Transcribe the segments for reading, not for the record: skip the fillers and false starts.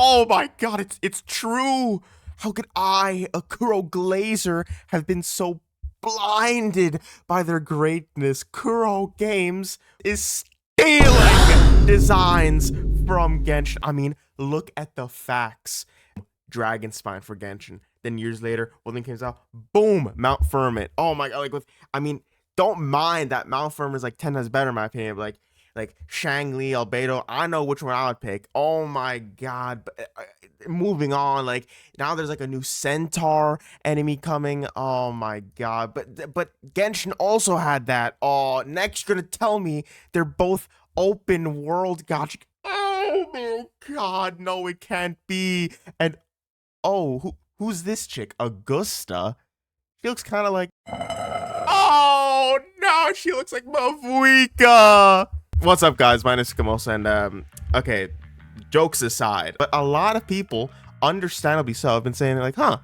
Oh my god, it's true. How could I, a Kuro Glazer, have been so blinded by their greatness? Kuro Games is stealing designs from Genshin. I mean, look at the facts. Dragon Spine for Genshin. Then years later, Wuthering comes out, boom, Mount Firmament. Oh my god, I mean, don't mind that Mount Firmament is like 10 times better in my opinion, but like Shangli, Albedo, I know which one I would pick. Oh my god. But, moving on, like now there's like a new Centaur enemy coming. Oh my god. But Genshin also had that. Oh, next you're gonna tell me they're both open world gotcha. Oh my god, no, it can't be. And oh, who's this chick? Augusta? She looks kind of like. Oh no, she looks like Mavuika. What's up, guys? My name is Skamosa, and okay, jokes aside, but a lot of people, understandably so, have been saying like, huh,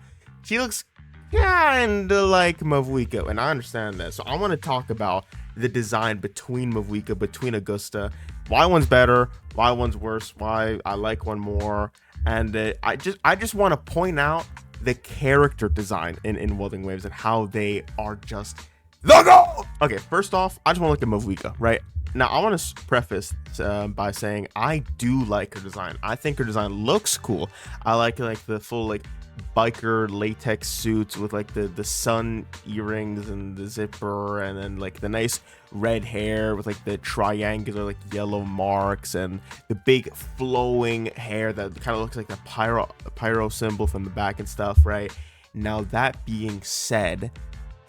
she looks kinda like Mavuika, and I understand that. So I want to talk about the design between Mavuika, between Augusta, why one's better, why one's worse, why I like one more, and I just want to point out the character design in Wuthering Waves and how they are just the goal. Okay, first off, I just want to look at Mavuika, right? Now, I want to preface by saying I do like her design. I think her design looks cool. I like the full like biker latex suits with like the sun earrings and the zipper, and then like the nice red hair with like the triangular like yellow marks and the big flowing hair that kind of looks like the pyro symbol from the back and stuff, right? Now, that being said,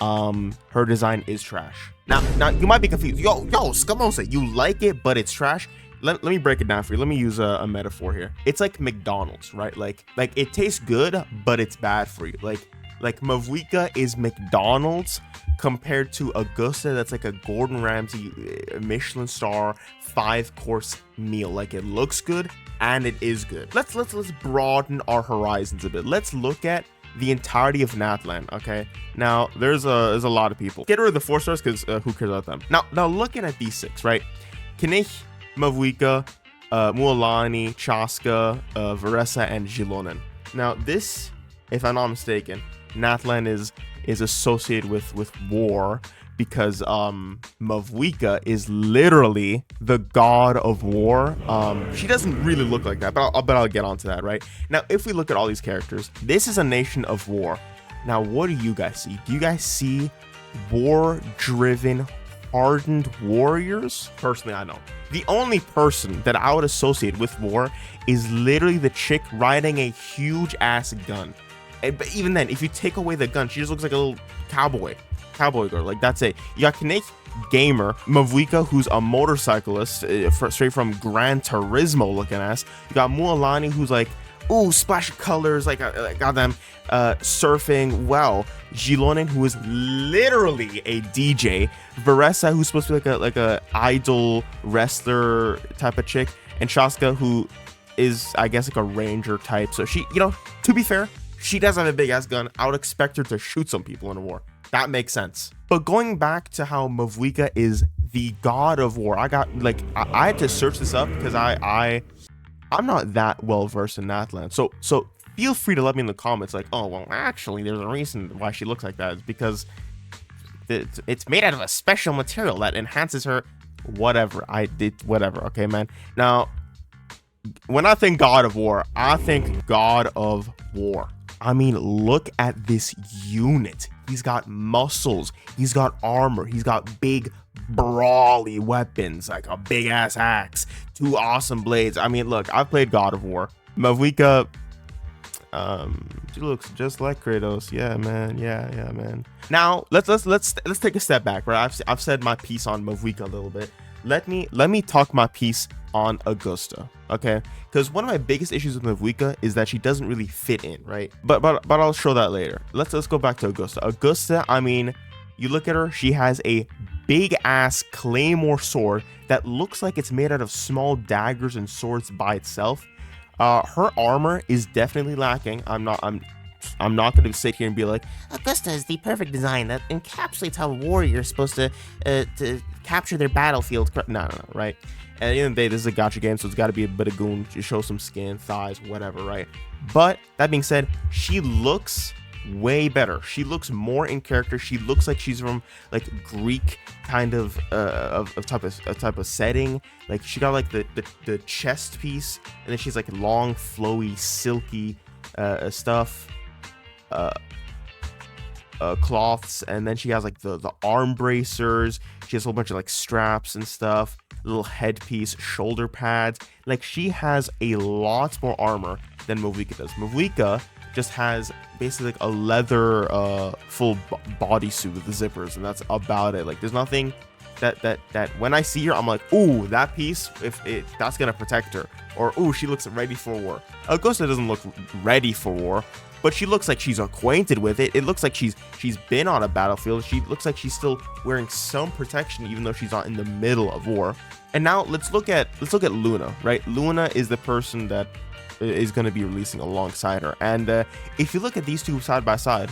her design is trash. Now you might be confused. Yo, Skamosa, you like it, but it's trash. Let me break it down for you. Let me use a metaphor here. It's like McDonald's, right? Like it tastes good, but it's bad for you. Like Mavuika is McDonald's compared to Augusta. That's like a Gordon Ramsay Michelin star 5-course meal. Like, it looks good and it is good. Let's broaden our horizons a bit. Let's look at the entirety of Natlan. Okay, now there's a lot of people. Get rid of the 4 stars because who cares about them? Now looking at these 6, right? Kinich, Mavuika, Mualani, Chaska, Veressa, and Jilonen. Now this, if I'm not mistaken, Natlan is associated with war because Mavuika is literally the god of war. She doesn't really look like that, but I'll get onto that, right? Now, if we look at all these characters, this is a nation of war. Now, what do you guys see? Do you guys see war-driven, hardened warriors? Personally, I don't. The only person that I would associate with war is literally the chick riding a huge-ass gun. But even then, if you take away the gun, she just looks like a little cowboy girl. Like, that's it. You got Kinect Gamer, Mavuika, who's a motorcyclist, straight from Gran Turismo looking ass. You got Mualani, who's like, ooh, splash of colors, like goddamn surfing. Well, Jilonen, who is literally a DJ. Veressa, who's supposed to be like a idol wrestler type of chick, and Shaska, who is, I guess, like a ranger type. So she, to be fair, she does have a big ass gun. I would expect her to shoot some people in a war. That makes sense. But going back to how Mavuika is the god of war, I had to search this up because I'm not that well versed in Natlan. So feel free to let me in the comments, like, oh well, actually there's a reason why she looks like that. It's because it's made out of a special material that enhances her. Whatever. Okay, man. Now, when I think god of war, I think god of war. I mean, look at this unit. He's got muscles, he's got armor, he's got big brawly weapons, like a big ass axe, 2 awesome blades. I mean, look, I've played God of War. Mavuika, she looks just like Kratos. Yeah, man. Yeah, man. Now let's take a step back, right? I've said my piece on Mavuika a little bit. Let me talk my piece on Augusta, okay? Because one of my biggest issues with Mavuika is that she doesn't really fit in, right? But I'll show that later. Let's go back to Augusta. Augusta, I mean, you look at her, she has a big ass claymore sword that looks like it's made out of small daggers and swords by itself. Her armor is definitely lacking. I'm not going to sit here and be like, Augusta is the perfect design that encapsulates how a warrior is supposed to capture their battlefield. No, right? At the end of the day, this is a gacha game, so it's got to be a bit of goon to show some skin, thighs, whatever, right? But that being said, she looks way better. She looks more in character. She looks like she's from like Greek kind of type of setting. Like she got like the chest piece, and then she's like long, flowy, silky stuff, cloths, and then she has like the arm bracers. She has a whole bunch of like straps and stuff, little headpiece, shoulder pads. Like she has a lot more armor than Movica does. Movica just has basically like a leather full bodysuit with the zippers, and that's about it. Like there's nothing that when I see her, I'm like, ooh, that piece, that's gonna protect her, or ooh, she looks ready for war. Agosta doesn't look ready for war, but she looks like she's acquainted with it. It looks like she's been on a battlefield. She looks like she's still wearing some protection, even though she's not in the middle of war. And now let's look at Luna, right? Luna is the person that is going to be releasing alongside her, and if you look at these two side by side,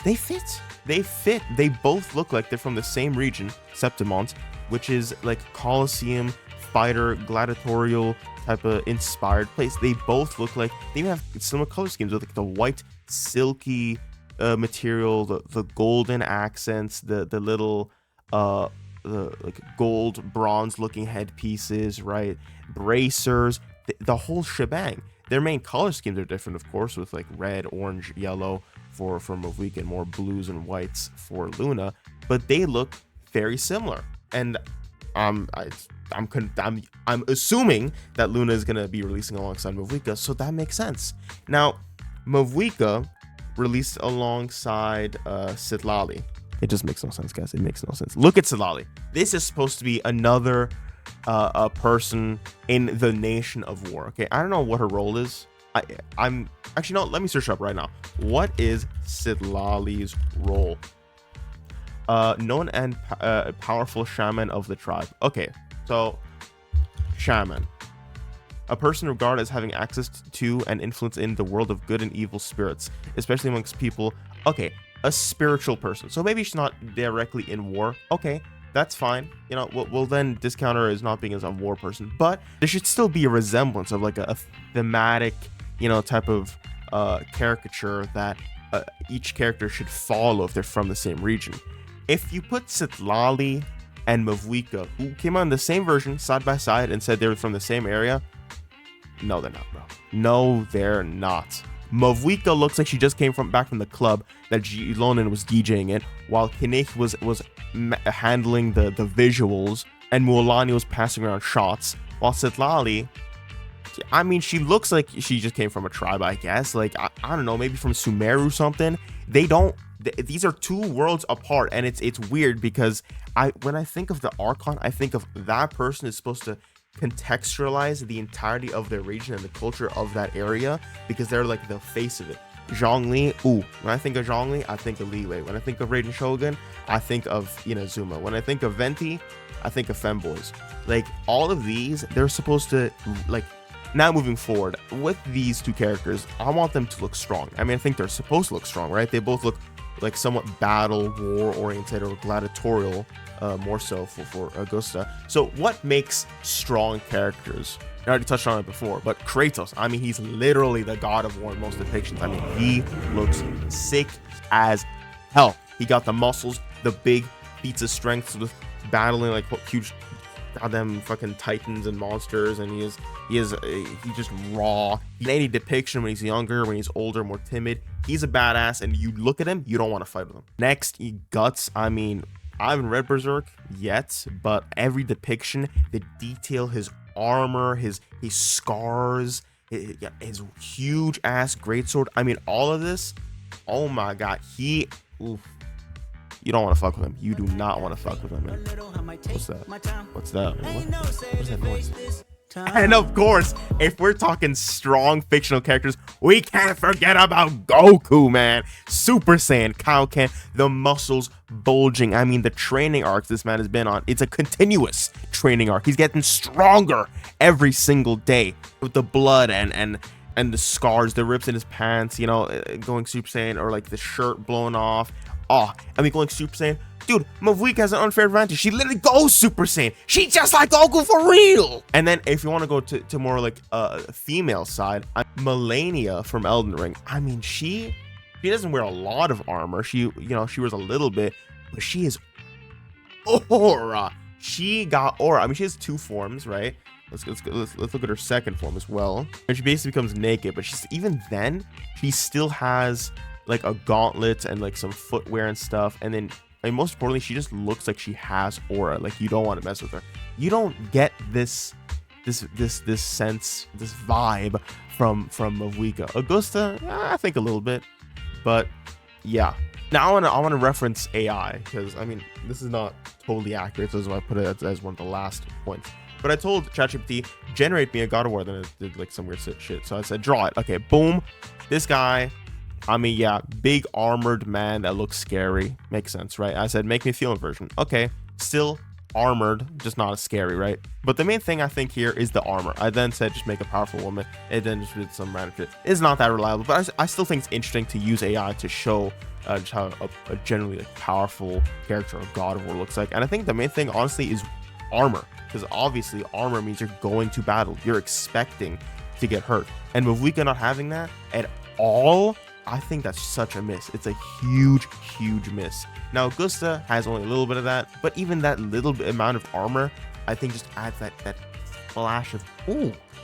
they fit. They both look like they're from the same region, Septimont, which is like Colosseum, fighter, gladiatorial type of inspired place. They both look like they even have similar color schemes with like the white silky material, the golden accents, the little the like gold bronze looking headpieces, right? Bracers, the whole shebang. Their main color schemes are different, of course, with like red, orange, yellow for Movica, and more blues and whites for Luna, but they look very similar. And I'm assuming that Luna is gonna be releasing alongside Movica, so that makes sense. Now, Movica released alongside Citlali. It just makes no sense, guys. It makes no sense. Look at Citlali. This is supposed to be another a person in the Nation of War. Okay, I don't know what her role is. I'm actually, no, let me search up right now. What is Citlali's role? Known and powerful shaman of the tribe. Okay, so shaman, a person regarded as having access to and influence in the world of good and evil spirits, especially amongst people. Okay, a spiritual person. So maybe she's not directly in war. Okay, that's fine. You know, we'll then discount her as not being as a war person, but there should still be a resemblance of like a thematic, you know, type of caricature that each character should follow if they're from the same region. If you put Citlali and Movica, who came out in the same version side by side and said they were from the same area, no, they're not, bro. No, they're not. Movica looks like she just came back from the club that Gilonen was DJing in, while Kinich was handling the visuals, and Mualani was passing around shots, while Citlali, I mean, she looks like she just came from a tribe, I guess. Like, I don't know, maybe from Sumeru something. These are two worlds apart, and it's weird because when I think of the Archon, I think of that person is supposed to contextualize the entirety of their region and the culture of that area, because they're like the face of it. Zhongli, ooh, when I think of Zhongli, I think of Liyue. When I think of Raiden Shogun, I think of Inazuma. When I think of Venti, I think of Femboys. Like, all of these, they're supposed to, like, now moving forward with these two characters, I want them to look strong. I mean, I think they're supposed to look strong, right? They both look like somewhat battle war oriented or gladiatorial, more so for Augusta. So what makes strong characters? I already touched on it before, but Kratos, I mean, he's literally the god of war in most depictions. I mean, he looks sick as hell. He got the muscles, the big feats of strength with battling like huge goddamn fucking titans and monsters, and he's just raw. In any depiction when he's younger, when he's older, more timid, he's a badass, and you look at him, you don't want to fight with him. Next, Guts. I mean, I haven't read Berserk yet, but every depiction, the detail, his armor, his scars, his huge ass greatsword, I mean, all of this, oh my god, oof. You don't want to fuck with him. You do not want to fuck with him, man. What's that? What's that? What is that noise? And of course, if we're talking strong fictional characters, we can't forget about Goku, man. Super Saiyan, Kaioken, the muscles bulging. I mean, the training arcs this man has been on, it's a continuous training arc. He's getting stronger every single day with the blood and the scars, the rips in his pants, you know, going Super Saiyan, or like the shirt blown off. Oh, I mean, going Super Saiyan, Dude, Mavuika has an unfair advantage. She literally goes Super Saiyan. She's just like Goku for real. And then if you want to go to more like female side, Melania from Elden Ring. I mean, she doesn't wear a lot of armor. She wears a little bit, but she is aura. She got aura. I mean, she has 2 forms, right? Let's look at her second form as well. And she basically becomes naked, but even then, she still has like a gauntlet and like some footwear and stuff. And then, and most importantly, she just looks like she has aura. Like, you don't want to mess with her. You don't get this sense, this vibe from Mavuika. Augusta, I think a little bit, but yeah. Now I want to reference AI, because I mean, this is not totally accurate, so this is why I put it as one of the last points. But I told ChatGPT, generate me a God of War, then it did like some weird shit. So I said, draw it. Okay, boom. This guy, I mean, yeah, big armored man that looks scary. Makes sense, right? I said, make me a female version. Okay, still armored, just not as scary, right? But the main thing I think here is the armor. I then said, just make a powerful woman, and then just did some random shit. It's not that reliable, but I still think it's interesting to use AI to show just how a generally like powerful character of God of War looks like. And I think the main thing, honestly, is armor, because obviously armor means you're going to battle, you're expecting to get hurt, and Mavuika not having that at all, I think that's such a miss. It's a huge miss. Now Augusta has only a little bit of that, but even that little bit amount of armor, I think just adds that flash of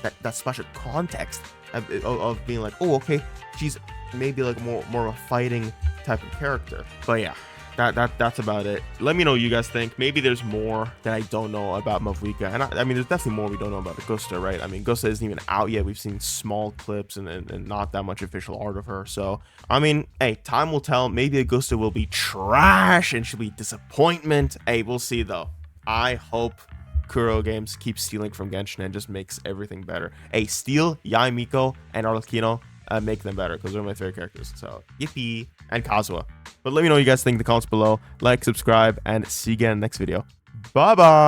that splash of context of being like, oh, okay, she's maybe like more of a fighting type of character. But yeah, that's about it. Let me know what you guys think. Maybe there's more that I don't know about Mavuika, and I mean, there's definitely more we don't know about Augusta, right? I mean, Augusta isn't even out yet. We've seen small clips and not that much official art of her. So I mean, hey, time will tell. Maybe Augusta will be trash and she'll be disappointment. Hey, we'll see though. I hope Kuro Games keeps stealing from Genshin and just makes everything better. Hey, steal Yai Miko and Arlecchino, make them better, because they're my favorite characters. So yippee, and Kazuha. But let me know what you guys think in the comments below. Like, subscribe, and see you again in the next video. Bye bye.